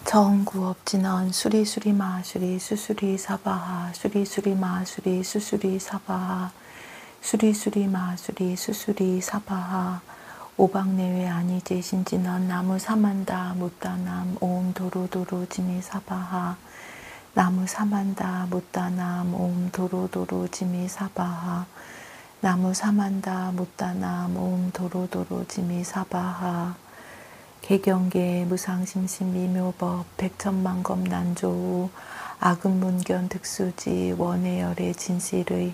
정구업진원 수리수리 마수리 수수리 사바하 수리수리 마수리 수수리 사바하 수리수리 마수리 수수리 사바하 오박내외 아니제 신진원 나무 사만다 못다남 옴 도로도로 지미 사바하 나무 사만다 못다남 옴 도로도로 지미 사바하 나무 사만다 못다남 옴 도로도로 지미 사바하 개경계 무상심심 미묘법 백천만검 난조우 아금문견 득수지 원해열의 진실의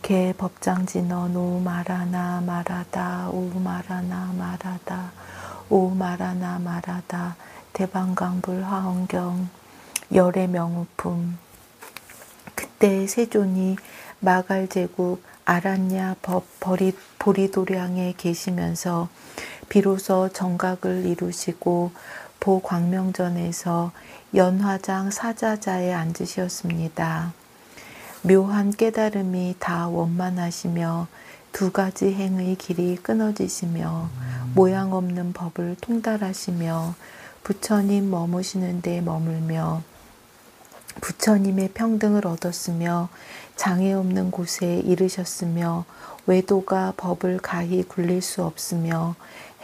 개법장진언 오 말하나 말하다 오 말하나 말하다 오 말하나 말하다 대방강불 화엄경 열의 명우품 그때 세존이 마갈제국 아란야 법 보리도량에 계시면서 비로소 정각을 이루시고 보광명전에서 연화장 사자자에 앉으셨습니다. 묘한 깨달음이 다 원만하시며 두 가지 행의 길이 끊어지시며 모양 없는 법을 통달하시며 부처님 머무시는 데 머물며 부처님의 평등을 얻었으며 장애 없는 곳에 이르셨으며 외도가 법을 가히 굴릴 수 없으며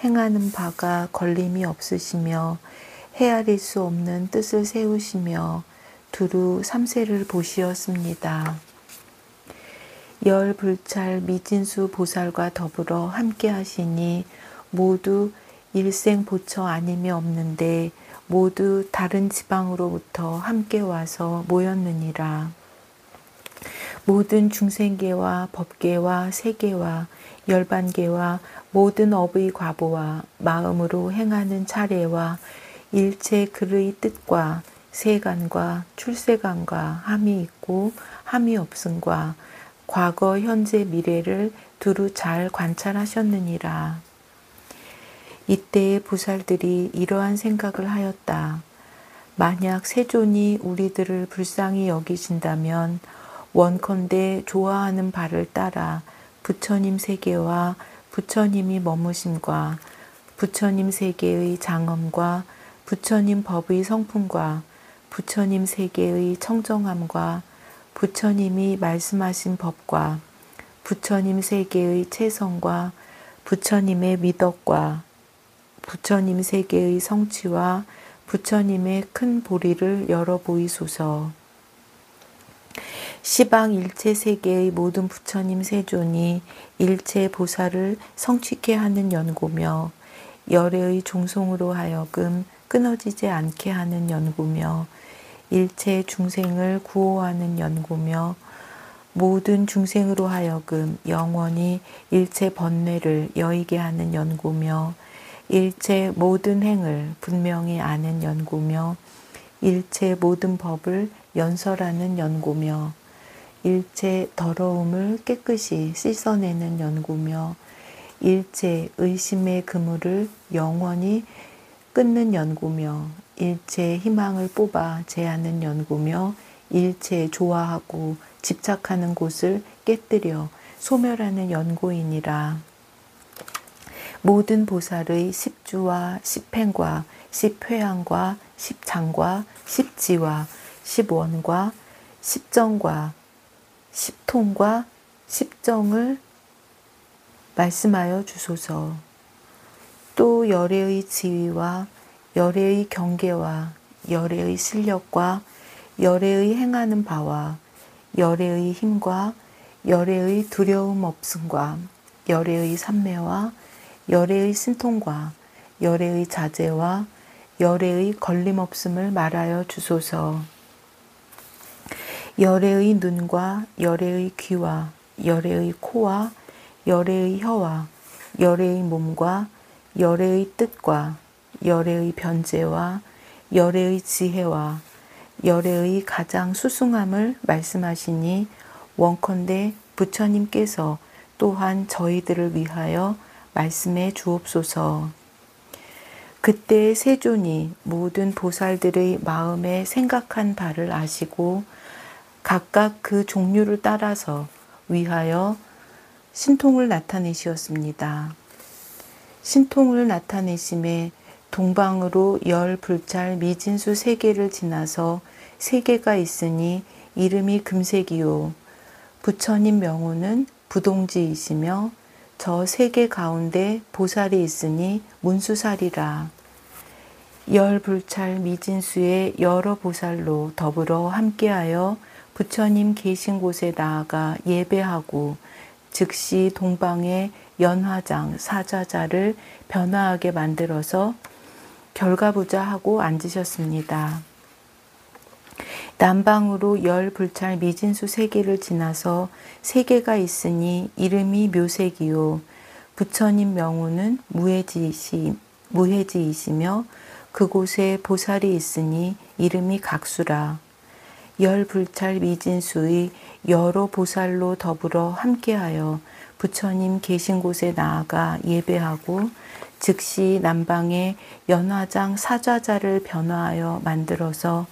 행하는 바가 걸림이 없으시며 헤아릴 수 없는 뜻을 세우시며 두루 삼세를 보시었습니다. 열 불찰 미진수 보살과 더불어 함께 하시니 모두 일생 보처 아님이 없는데 모두 다른 지방으로부터 함께 와서 모였느니라. 모든 중생계와 법계와 세계와 열반계와 모든 업의 과보와 마음으로 행하는 차례와 일체 글의 뜻과 세간과 출세간과 함이 있고 함이 없음과 과거 현재 미래를 두루 잘 관찰하셨느니라. 이때의 보살들이 이러한 생각을 하였다. 만약 세존이 우리들을 불쌍히 여기신다면 원컨대 좋아하는 바를 따라 부처님 세계와 부처님이 머무심과 부처님 세계의 장엄과 부처님 법의 성품과 부처님 세계의 청정함과 부처님이 말씀하신 법과 부처님 세계의 체성과 부처님의 미덕과 부처님 세계의 성취와 부처님의 큰 보리를 열어 보이소서. 시방 일체 세계의 모든 부처님 세존이 일체 보살을 성취케 하는 연고며 열애의 종송으로 하여금 끊어지지 않게 하는 연고며 일체 중생을 구호하는 연고며 모든 중생으로 하여금 영원히 일체 번뇌를 여의게 하는 연고며 일체 모든 행을 분명히 아는 연고며 일체 모든 법을 연설하는 연고며 일체 더러움을 깨끗이 씻어내는 연고며 일체 의심의 그물을 영원히 끊는 연고며 일체 희망을 뽑아 제하는 연고며 일체 좋아하고 집착하는 곳을 깨뜨려 소멸하는 연고이니라. 모든 보살의 십주와 십행과 십회항과 십장과 십지와 십원과 십정과 십통과 십정을 말씀하여 주소서. 또 열애의 지위와 열애의 경계와 열애의 실력과 열애의 행하는 바와 열애의 힘과 열애의 두려움 없음과 열애의 삼매와 열애의 신통과 열애의 자제와 열애의 걸림 없음을 말하여 주소서. 열애의 눈과 열애의 귀와 열애의 코와 열애의 혀와 열애의 몸과 열애의 뜻과 열애의 변제와 열애의 지혜와 열애의 가장 수승함을 말씀하시니 원컨대 부처님께서 또한 저희들을 위하여 말씀해 주옵소서. 그때 세존이 모든 보살들의 마음에 생각한 바를 아시고 각각 그 종류를 따라서 위하여 신통을 나타내시었습니다. 신통을 나타내심에 동방으로 열 불찰 미진수 세 개를 지나서 세 개가 있으니 이름이 금색이요. 부처님 명호는 부동지이시며 저 세 개 가운데 보살이 있으니 문수살이라. 열 불찰 미진수의 여러 보살로 더불어 함께하여 부처님 계신 곳에 나아가 예배하고 즉시 동방의 연화장 사좌자를 변화하게 만들어서 결과부자하고 앉으셨습니다. 남방으로 열 불찰 미진수 세 개를 지나서 세 개가 있으니 이름이 묘색이요. 부처님 명호는 무해지이시며 그곳에 보살이 있으니 이름이 각수라. 열 불찰 미진수의 여러 보살로 더불어 함께하여 부처님 계신 곳에 나아가 예배하고 즉시 남방의 연화장 사좌자를 변화하여 만들어서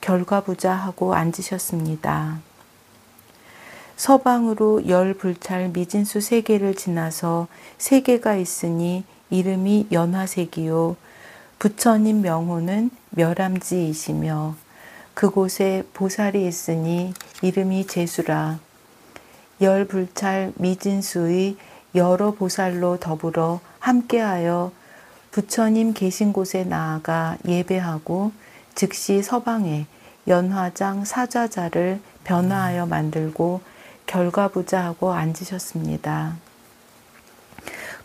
결과부자하고 앉으셨습니다. 서방으로 열 불찰 미진수 세 개를 지나서 세 개가 있으니 이름이 연화색이요. 부처님 명호는 멸암지이시며 그곳에 보살이 있으니 이름이 제수라. 열 불찰 미진수의 여러 보살로 더불어 함께하여 부처님 계신 곳에 나아가 예배하고 즉시 서방에 연화장 사좌자를 변화하여 만들고 결과부자하고 앉으셨습니다.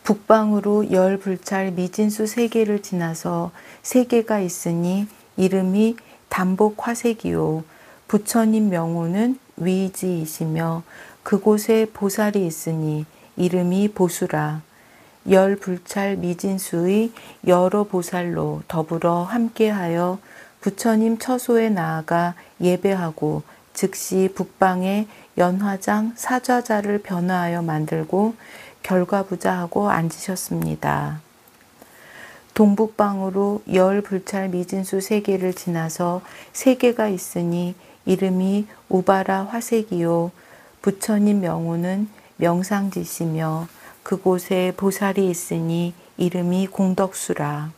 북방으로 열 불찰 미진수 세 개를 지나서 세 개가 있으니 이름이 담복화색이요. 부처님 명호는 위지이시며 그곳에 보살이 있으니 이름이 보수라. 열 불찰 미진수의 여러 보살로 더불어 함께하여 부처님 처소에 나아가 예배하고 즉시 북방에 연화장 사좌자를 변화하여 만들고 결과부자하고 앉으셨습니다. 동북방으로 열 불찰 미진수 세 개를 지나서 세 개가 있으니 이름이 우바라 화색이요. 부처님 명호는 명상지시며 그곳에 보살이 있으니 이름이 공덕수라.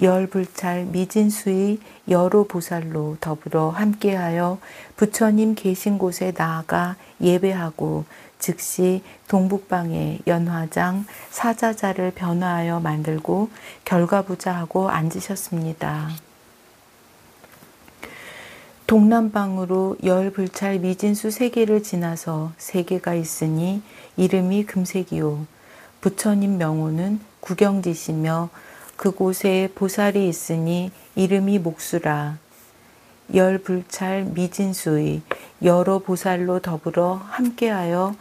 열 불찰 미진수의 여러 보살로 더불어 함께하여 부처님 계신 곳에 나아가 예배하고 즉시 동북방에 연화장 사좌자를 변화하여 만들고 결과부자하고 앉으셨습니다. 동남방으로 열 불찰 미진수 세 개를 지나서 세 개가 있으니 이름이 금색이요. 부처님 명호는 구경지시며 그곳에 보살이 있으니 이름이 목수라. 열 불찰 미진수의 여러 보살로 더불어 함께하여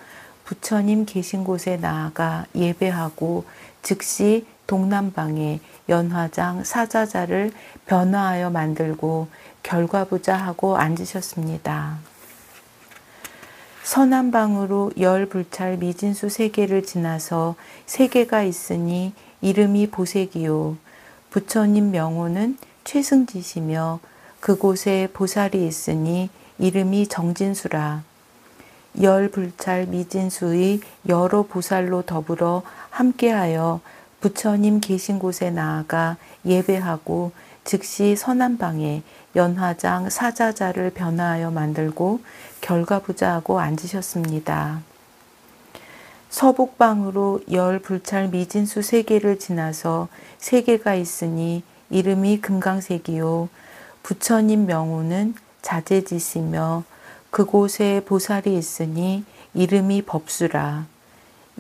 부처님 계신 곳에 나아가 예배하고 즉시 동남방에 연화장 사좌자를 변화하여 만들고 결과부자하고 앉으셨습니다. 서남방으로 열 불찰 미진수 세 개를 지나서 세 개가 있으니 이름이 보색이요. 부처님 명호는 최승지시며 그곳에 보살이 있으니 이름이 정진수라. 열 불찰 미진수의 여러 보살로 더불어 함께하여 부처님 계신 곳에 나아가 예배하고 즉시 서남방에 연화장 사좌자를 변화하여 만들고 결과부자하고 앉으셨습니다. 서북방으로 열 불찰 미진수 세 개를 지나서 세 개가 있으니 이름이 금강색이요. 부처님 명호는 자제지시며 그곳에 보살이 있으니 이름이 법수라.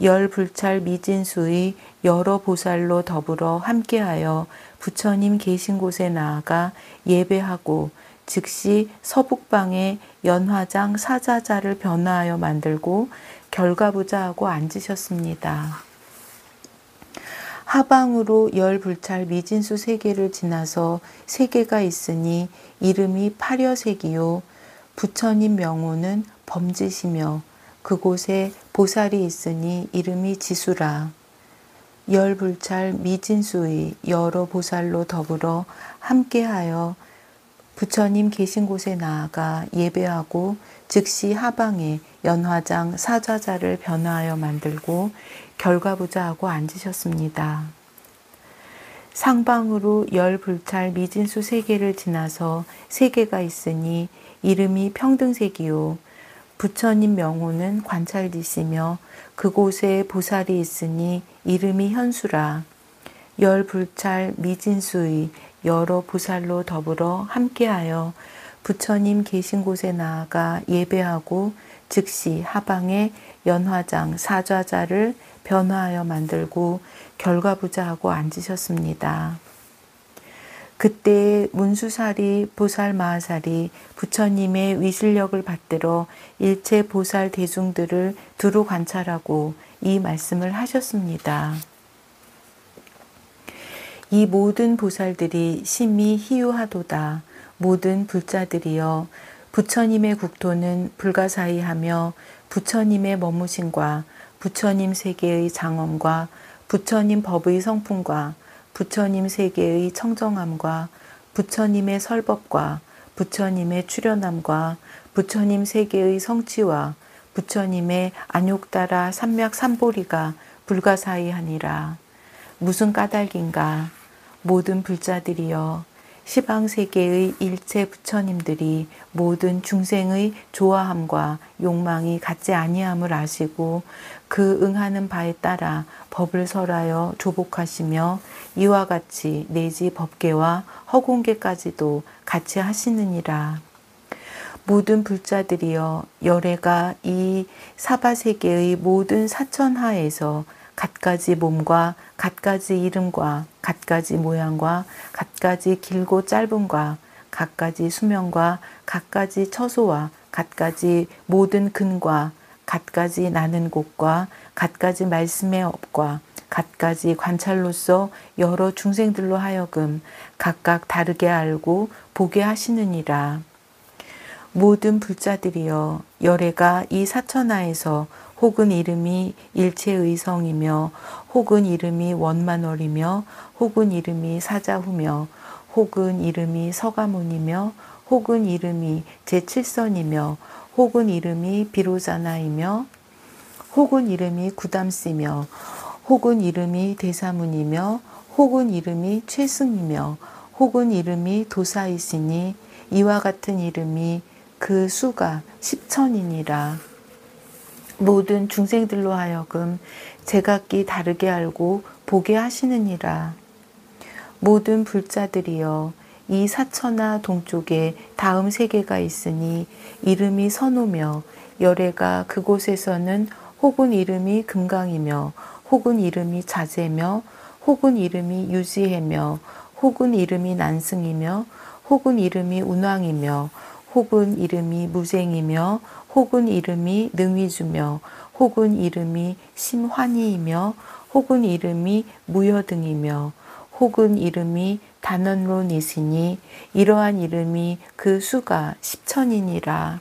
열 불찰 미진수의 여러 보살로 더불어 함께하여 부처님 계신 곳에 나아가 예배하고 즉시 서북방에 연화장 사좌자를 변화하여 만들고 결과부자하고 앉으셨습니다. 하방으로 열 불찰 미진수 세 개를 지나서 세 개가 있으니 이름이 파려색이요. 부처님 명호는 범지시며 그곳에 보살이 있으니 이름이 지수라. 열 불찰 미진수의 여러 보살로 더불어 함께하여 부처님 계신 곳에 나아가 예배하고 즉시 하방에 연화장 사좌자를 변화하여 만들고 결과부자하고 앉으셨습니다. 상방으로 열 불찰 미진수 세계를 지나서 세계가 있으니 이름이 평등세기요. 부처님 명호는 관찰지시며 그곳에 보살이 있으니 이름이 현수라. 열 불찰 미진수의 여러 보살로 더불어 함께하여 부처님 계신 곳에 나아가 예배하고 즉시 하방에 연화장 사좌자를 변화하여 만들고 결과부자하고 앉으셨습니다. 그때 문수사리 보살 마하살이 부처님의 위실력을 받들어 일체 보살 대중들을 두루 관찰하고 이 말씀을 하셨습니다. 이 모든 보살들이 심히 희유하도다. 모든 불자들이여 부처님의 국토는 불가사의하며 부처님의 머무심과 부처님 세계의 장엄과 부처님 법의 성품과 부처님 세계의 청정함과 부처님의 설법과 부처님의 출현함과 부처님 세계의 성취와 부처님의 안욕따라 삼맥삼보리가 불가사의하니라. 무슨 까닭인가? 모든 불자들이여 시방세계의 일체 부처님들이 모든 중생의 좋아함과 욕망이 같지 아니함을 아시고 그 응하는 바에 따라 법을 설하여 조복하시며 이와 같이 내지 법계와 허공계까지도 같이 하시느니라. 모든 불자들이여 열애가 이 사바세계의 모든 사천하에서 갖가지 몸과 갖가지 이름과 갖가지 모양과 갖가지 길고 짧음과 갖가지 수명과 갖가지 처소와 갖가지 모든 근과 갖가지 나는 곳과 갖가지 말씀의 업과 갖가지 관찰로서 여러 중생들로 하여금 각각 다르게 알고 보게 하시느니라. 모든 불자들이여 열애가 이 사천하에서 혹은 이름이 일체의성이며 혹은 이름이 원만월이며 혹은 이름이 사자후며 혹은 이름이 서가모니며 혹은 이름이 제7선이며 혹은 이름이 비로자나이며 혹은 이름이 구담씨며 혹은 이름이 대사문이며 혹은 이름이 최승이며 혹은 이름이 도사이시니 이와 같은 이름이 그 수가 10천이니라. 모든 중생들로 하여금 제각기 다르게 알고 보게 하시느니라. 모든 불자들이여 이 사천하 동쪽에 다음 세계가 있으니 이름이 선오며 열애가 그곳에서는 혹은 이름이 금강이며 혹은 이름이 자재며 혹은 이름이 유지해며 혹은 이름이 난승이며 혹은 이름이 운왕이며 혹은 이름이 무쟁이며 혹은 이름이 능위주며 혹은 이름이 심환희이며 혹은 이름이 무여등이며 혹은 이름이 단언론이시니 이러한 이름이 그 수가 10천이니라.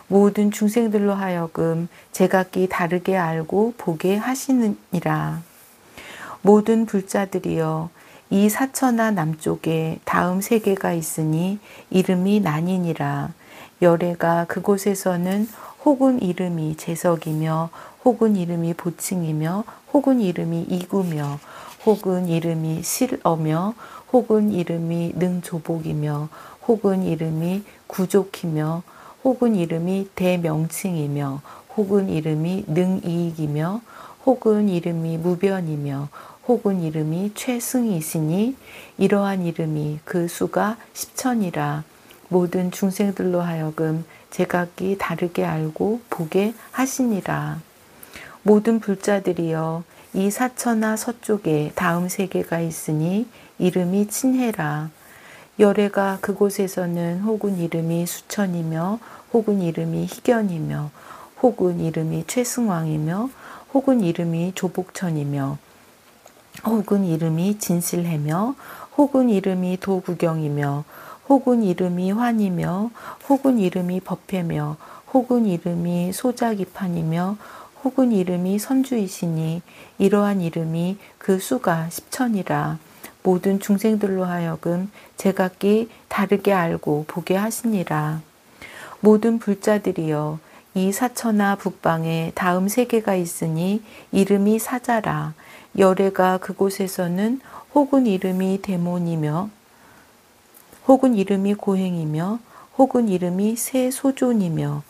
모든 중생들로 하여금 제각기 다르게 알고 보게 하시느니라. 모든 불자들이여 이 사천하 남쪽에 다음 세계가 있으니 이름이 난이니라. 열애가 그곳에서는 혹은 이름이 제석이며 혹은 이름이 보칭이며 혹은 이름이 이구며 혹은 이름이 실어며 혹은 이름이 능조복이며 혹은 이름이 구족이며 혹은 이름이 대명칭이며 혹은 이름이 능이익이며 혹은 이름이 무변이며 혹은 이름이 최승이시니 이러한 이름이 그 수가 10천이라. 모든 중생들로 하여금 제각기 다르게 알고 보게 하시니라. 모든 불자들이여 이 사천하 서쪽에 다음 세계가 있으니 이름이 친해라. 열애가 그곳에서는 혹은 이름이 수천이며 혹은 이름이 희견이며 혹은 이름이 최승왕이며 혹은 이름이 조복천이며 혹은 이름이 진실해며 혹은 이름이 도구경이며 혹은 이름이 환이며 혹은 이름이 법회며 혹은 이름이 소자기판이며 혹은 이름이 선주이시니 이러한 이름이 그 수가 10천이라. 모든 중생들로 하여금 제각기 다르게 알고 보게 하시니라. 모든 불자들이여 이 사천하 북방에 다음 세계가 있으니 이름이 사자라. 열애가 그곳에서는 혹은 이름이 데몬이며 혹은 이름이 고행이며 혹은 이름이 새 소존이며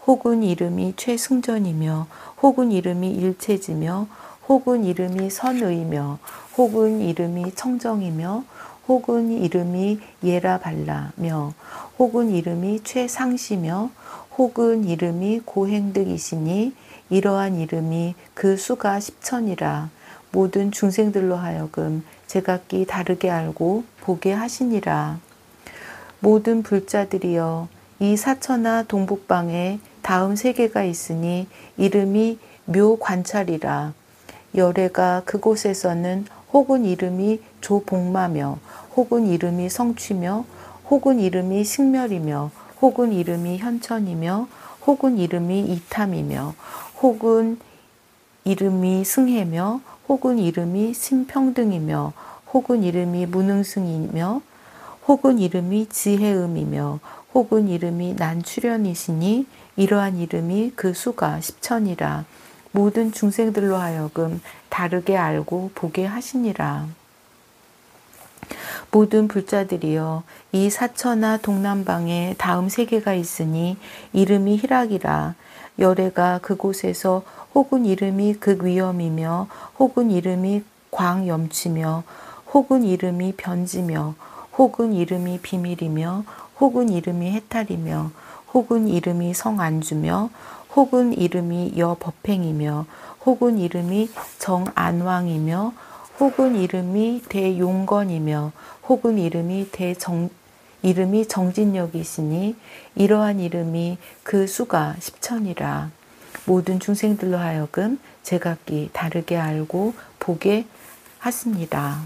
혹은 이름이 최승전이며 혹은 이름이 일체지며 혹은 이름이 선의며 혹은 이름이 청정이며 혹은 이름이 예라발라며 혹은 이름이 최상시며 혹은 이름이 고행득이시니 이러한 이름이 그 수가 십천이라. 모든 중생들로 하여금 제각기 다르게 알고 보게 하시니라. 모든 불자들이여 이 사처나 동북방에 다음 세계가 있으니 이름이 묘관찰이라. 열애가 그곳에서는 혹은 이름이 조복마며 혹은 이름이 성취며 혹은 이름이 식멸이며 혹은 이름이 현천이며 혹은 이름이 이탐이며 혹은 이름이 승해며 혹은 이름이 심평등이며 혹은 이름이 무능승이며 혹은 이름이 지혜음이며 혹은 이름이 난출현이시니 이러한 이름이 그 수가 십천이라. 모든 중생들로 하여금 다르게 알고 보게 하시니라. 모든 불자들이여 이 사처나 동남방에 다음 세계가 있으니 이름이 희락이라. 열애가 그곳에서 혹은 이름이 극위엄이며 혹은 이름이 광염치며 혹은 이름이 변지며 혹은 이름이 비밀이며 혹은 이름이 해탈이며 혹은 이름이 성안주며 혹은 이름이 여법행이며 혹은 이름이 정안왕이며 혹은 이름이 대용건이며 혹은 이름이 이름이 정진력이시니 이러한 이름이 그 수가 십천이라. 모든 중생들로 하여금 제각기 다르게 알고 보게 하십니다.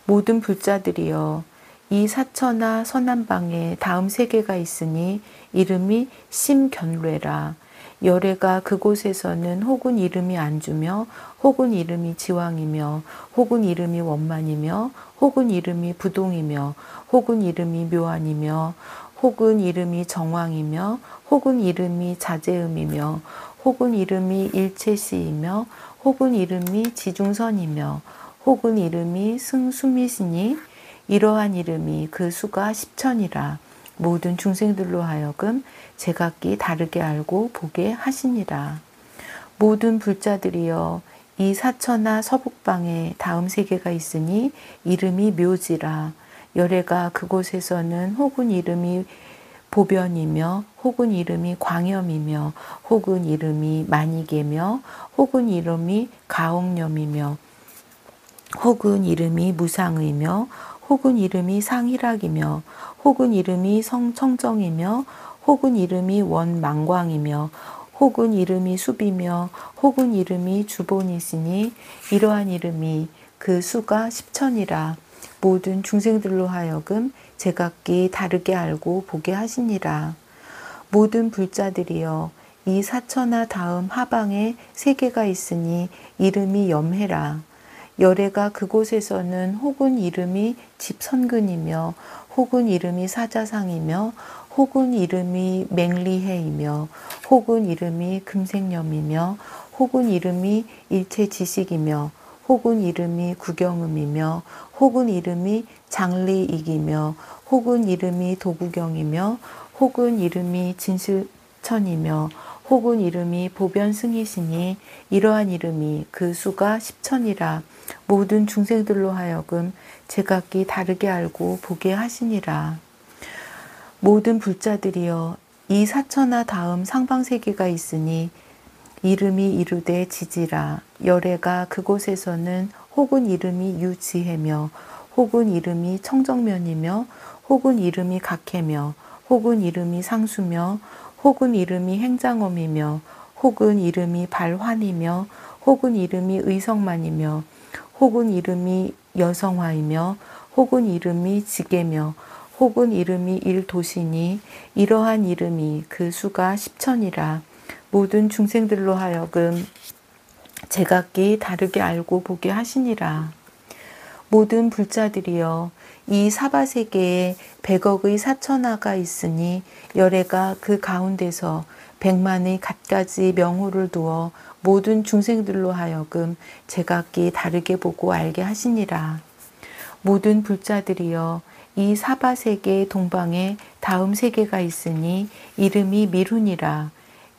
모든 불자들이여 이 사처나 서남방에 다음 세계가 있으니 이름이 심견뢰라. 열애가 그곳에서는 혹은 이름이 안주며 혹은 이름이 지왕이며 혹은 이름이 원만이며 혹은 이름이 부동이며 혹은 이름이 묘안이며 혹은 이름이 정왕이며 혹은 이름이 자제음이며 혹은 이름이 일체시이며 혹은 이름이 지중선이며 혹은 이름이 승수미시니 이러한 이름이 그 수가 십천이라. 모든 중생들로 하여금 제각기 다르게 알고 보게 하시니라. 모든 불자들이여 이 사처나 서북방에 다음 세계가 있으니 이름이 묘지라. 열애가 그곳에서는 혹은 이름이 보변이며 혹은 이름이 광염이며 혹은 이름이 만이계며 혹은 이름이 가옥염이며 혹은 이름이 무상의며 혹은 이름이 상희락이며 혹은 이름이 성청정이며 혹은 이름이 원망광이며 혹은 이름이 수비며 혹은 이름이 주본이시니 이러한 이름이 그 수가 십천이라. 모든 중생들로 하여금 제각기 다르게 알고 보게 하시니라. 모든 불자들이여 이 사처나 다음 하방에 세계가 있으니 이름이 염해라. 열애가 그곳에서는 혹은 이름이 집선근이며 혹은 이름이 사자상이며 혹은 이름이 맹리해이며 혹은 이름이 금생염이며 혹은 이름이 일체지식이며 혹은 이름이 구경음이며 혹은 이름이 장리이기며 혹은 이름이 도구경이며 혹은 이름이 진실천이며 혹은 이름이 보변승이시니 이러한 이름이 그 수가 십천이라. 모든 중생들로 하여금 제각기 다르게 알고 보게 하시니라. 모든 불자들이여 이 사처나 다음 상방세계가 있으니 이름이 이르되 지지라. 열애가 그곳에서는 혹은 이름이 유지혜며 혹은 이름이 청정면이며 혹은 이름이 각해며 혹은 이름이 상수며 혹은 이름이 행장엄이며 혹은 이름이 발환이며 혹은 이름이 의성만이며 혹은 이름이 여성화이며 혹은 이름이 지게며 혹은 이름이 일도시니 이러한 이름이 그 수가 십천이라. 모든 중생들로 하여금 제각기 다르게 알고 보게 하시니라. 모든 불자들이여 이 사바세계에 100억의 사천하가 있으니 열애가 그 가운데서 100만의 갖가지 명호를 두어 모든 중생들로 하여금 제각기 다르게 보고 알게 하시니라. 모든 불자들이여 이 사바세계 동방에 다음 세계가 있으니 이름이 미룬이라.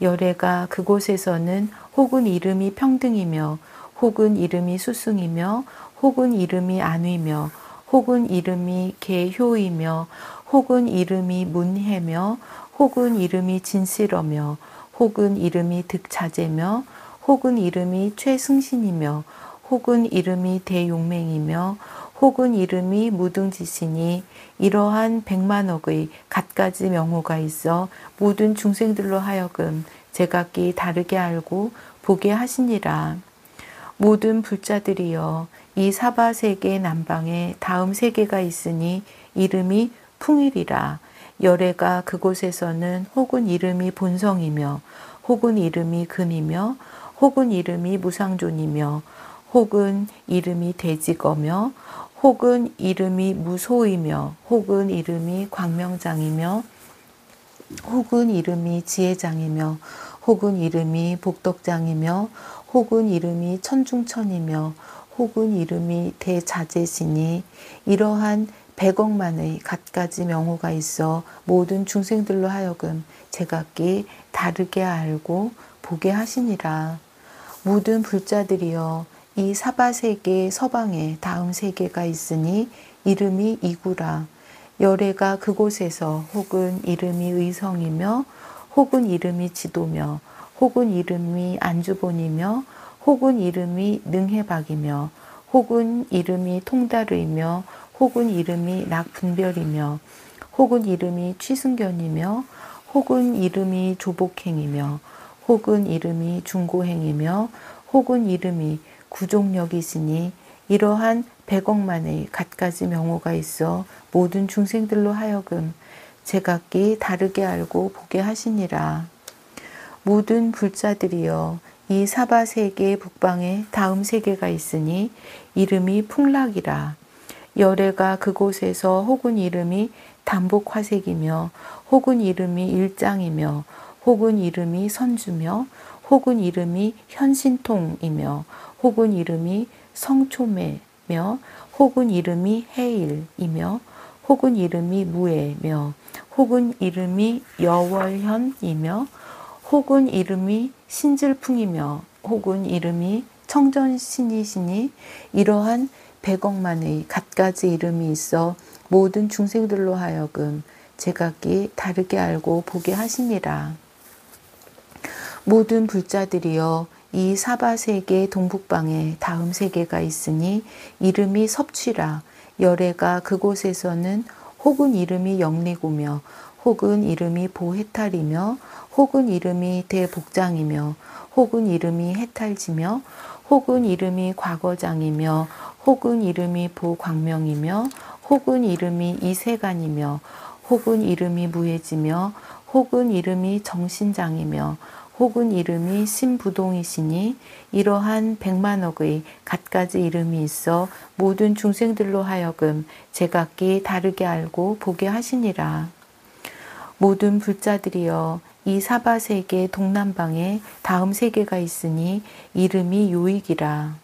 열애가 그곳에서는 혹은 이름이 평등이며 혹은 이름이 수승이며 혹은 이름이 안위며 혹은 이름이 계효이며 혹은 이름이 문해며 혹은 이름이 진실어며 혹은 이름이 득자재며 혹은 이름이 최승신이며 혹은 이름이 대용맹이며 혹은 이름이 무등지시니 이러한 100만억의 갖가지 명호가 있어 모든 중생들로 하여금 제각기 다르게 알고 보게 하시니라. 모든 불자들이여 이 사바세계 남방에 다음 세계가 있으니 이름이 풍일이라. 열애가 그곳에서는 혹은 이름이 본성이며 혹은 이름이 근이며 혹은 이름이 무상존이며 혹은 이름이 대지거며 혹은 이름이 무소이며 혹은 이름이 광명장이며 혹은 이름이 지혜장이며 혹은 이름이 복덕장이며 혹은 이름이 천중천이며 혹은 이름이 대자재시니 이러한 100억만의 갖가지 명호가 있어 모든 중생들로 하여금 제각기 다르게 알고 보게 하시니라. 모든 불자들이여 이 사바세계 서방에 다음 세계가 있으니 이름이 이구라. 열애가 그곳에서 혹은 이름이 의성이며 혹은 이름이 지도며 혹은 이름이 안주본이며 혹은 이름이 능해박이며 혹은 이름이 통달의며 혹은 이름이 낙분별이며 혹은 이름이 취승견이며 혹은 이름이 조복행이며 혹은 이름이 중고행이며 혹은 이름이 구종력이시니 이러한 100억만의 갖가지 명호가 있어 모든 중생들로 하여금 제각기 다르게 알고 보게 하시니라. 모든 불자들이여 이 사바세계 북방에 다음 세계가 있으니 이름이 풍락이라. 열애가 그곳에서 혹은 이름이 단복화색이며 혹은 이름이 일장이며 혹은 이름이 선주며 혹은 이름이 현신통이며 혹은 이름이 성초매며 혹은 이름이 해일이며 혹은 이름이 무애며 혹은 이름이 여월현이며 혹은 이름이 신질풍이며 혹은 이름이 청전신이시니 이러한 100억만의 갖가지 이름이 있어 모든 중생들로 하여금 제각기 다르게 알고 보게 하시니라. 모든 불자들이여 이 사바세계 동북방에 다음 세계가 있으니 이름이 섭취라. 열애가 그곳에서는 혹은 이름이 영리고며 혹은 이름이 보해탈이며 혹은 이름이 대복장이며 혹은 이름이 해탈지며 혹은 이름이 과거장이며 혹은 이름이 보광명이며 혹은 이름이 이세간이며 혹은 이름이 무해지며 혹은 이름이 정신장이며 혹은 이름이 신부동이시니 이러한 100만억의 갖가지 이름이 있어 모든 중생들로 하여금 제각기 다르게 알고 보게 하시니라. 모든 불자들이여 이 사바세계 동남방에 다음 세계가 있으니 이름이 요익이라.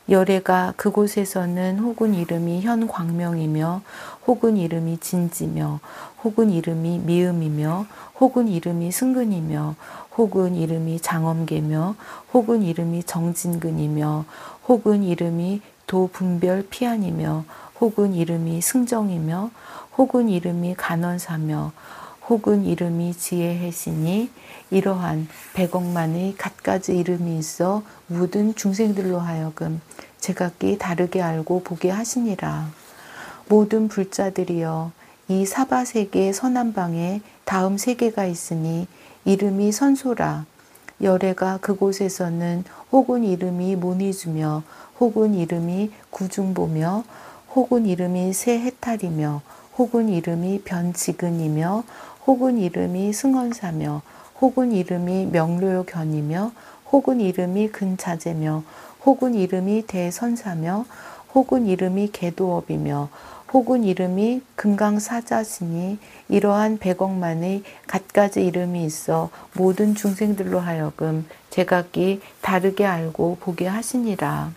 열애가 그곳에서는 혹은 이름이 현광명이며 혹은 이름이 진지며 혹은 이름이 미음이며 혹은 이름이 승근이며 혹은 이름이 장엄계며 혹은 이름이 정진근이며 혹은 이름이 도분별 피안이며 혹은 이름이 승정이며 혹은 이름이 간원사며 혹은 이름이 지혜해시니 이러한 100억만의 갖가지 이름이 있어 모든 중생들로 하여금 제각기 다르게 알고 보게 하시니라. 모든 불자들이여 이 사바세계 서남방에 다음 세계가 있으니 이름이 선소라. 열애가 그곳에서는 혹은 이름이 모니주며 혹은 이름이 구중보며 혹은 이름이 세해탈이며 혹은 이름이 변지근이며 혹은 이름이 승언사며 혹은 이름이 명료견이며 혹은 이름이 근자재며 혹은 이름이 대선사며 혹은 이름이 계도업이며 혹은 이름이 금강사자시니 이러한 100억만의 갖가지 이름이 있어 모든 중생들로 하여금 제각기 다르게 알고 보게 하시니라.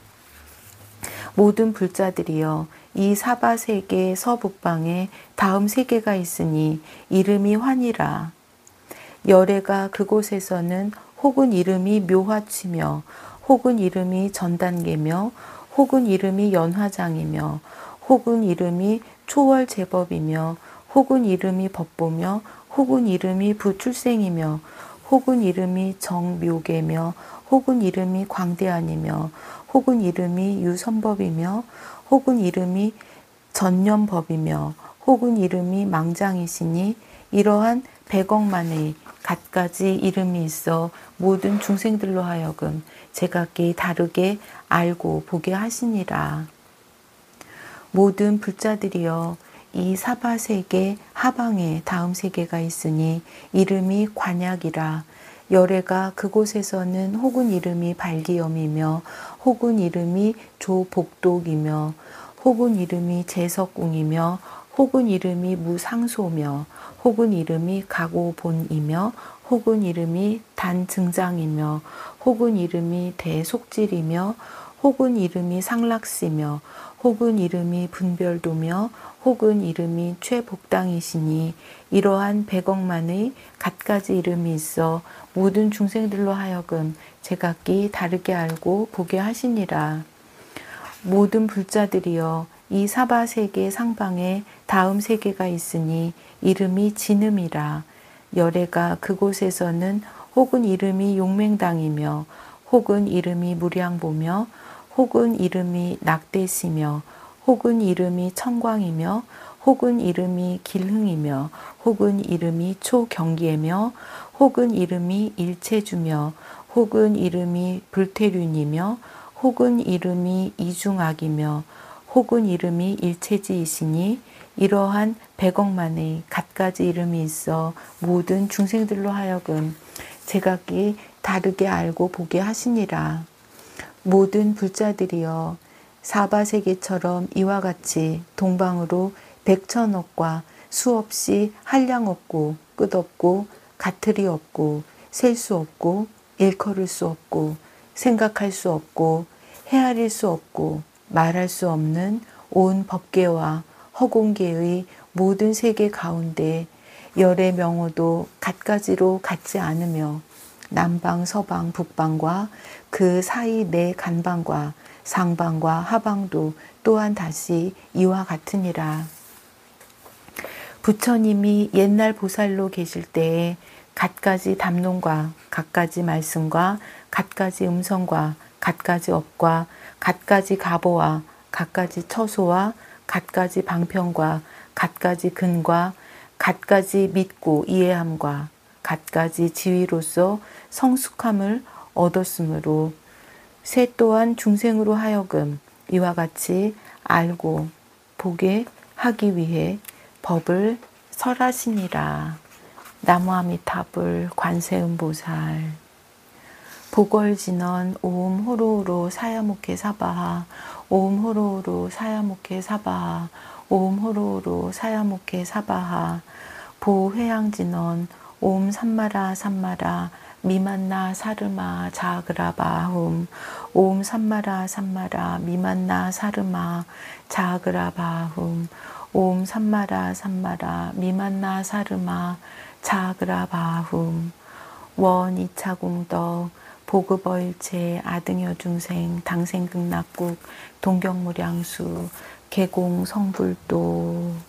모든 불자들이여 이 사바세계 서북방에 다음 세계가 있으니 이름이 환이라. 열애가 그곳에서는 혹은 이름이 묘화치며 혹은 이름이 전단계며 혹은 이름이 연화장이며 혹은 이름이 초월제법이며 혹은 이름이 법보며 혹은 이름이 부출생이며 혹은 이름이 정묘계며 혹은 이름이 광대안이며 혹은 이름이 유선법이며 혹은 이름이 전념법이며 혹은 이름이 망장이시니 이러한 100억만의 갖가지 이름이 있어 모든 중생들로 하여금 제각기 다르게 알고 보게 하시니라. 모든 불자들이여 이 사바세계 하방에 다음 세계가 있으니 이름이 관약이라. 열애가 그곳에서는 혹은 이름이 발기염이며 혹은 이름이 조복독이며 혹은 이름이 제석궁이며 혹은 이름이 무상소며 혹은 이름이 가고본이며 혹은 이름이 단증장이며 혹은 이름이 대속질이며 혹은 이름이 상락시며 혹은 이름이 분별도며 혹은 이름이 최복당이시니 이러한 100억만의 갖가지 이름이 있어 모든 중생들로 하여금 제각기 다르게 알고 보게 하시니라. 모든 불자들이여 이 사바세계 상방에 다음 세계가 있으니 이름이 진음이라. 열애가 그곳에서는 혹은 이름이 용맹당이며 혹은 이름이 무량보며 혹은 이름이 낙대시며 혹은 이름이 청광이며 혹은 이름이 길흥이며 혹은 이름이 초경계며 혹은 이름이 일체주며 혹은 이름이 불태륜이며 혹은 이름이 이중악이며 혹은 이름이 일체지이시니 이러한 100억만의 갖가지 이름이 있어 모든 중생들로 하여금 제각기 다르게 알고 보게 하시니라. 모든 불자들이여 사바세계처럼 이와 같이 동방으로 100천억과 수없이 한량 없고 끝없고 가틀이 없고 셀 수 없고 일컬을 수 없고 생각할 수 없고 헤아릴 수 없고 말할 수 없는 온 법계와 허공계의 모든 세계 가운데 열의 명호도 갖가지로 같지 않으며 남방, 서방, 북방과 그 사이 내 간방과 상방과 하방도 또한 다시 이와 같으니라. 부처님이 옛날 보살로 계실 때에 갖가지 담론과 갖가지 말씀과 갖가지 음성과 갖가지 업과 갖가지 가보와 갖가지 처소와 갖가지 방편과 갖가지 근과 갖가지 믿고 이해함과 갖가지 지위로서 성숙함을 얻었으므로 새 또한 중생으로 하여금 이와 같이 알고 보게 하기 위해 법을 설하시니라. 나무아미타불 관세음보살. 보궐진원 오음 호로호로 사야목해 사바하 오음 호로호로 사야목해 사바하 오음 호로호로 사야목해 사바하. 보회양진원 오음 삼마라 삼마라 미만나 사르마 자그라바훔 오음 삼마라 삼마라 미만나 사르마 자그라바훔 오음 삼마라 삼마라 미만나 사르마 자그라바훔. 원 이차공덕 보급어일체 아등여중생 당생극락국 동경무량수 개공 성불도.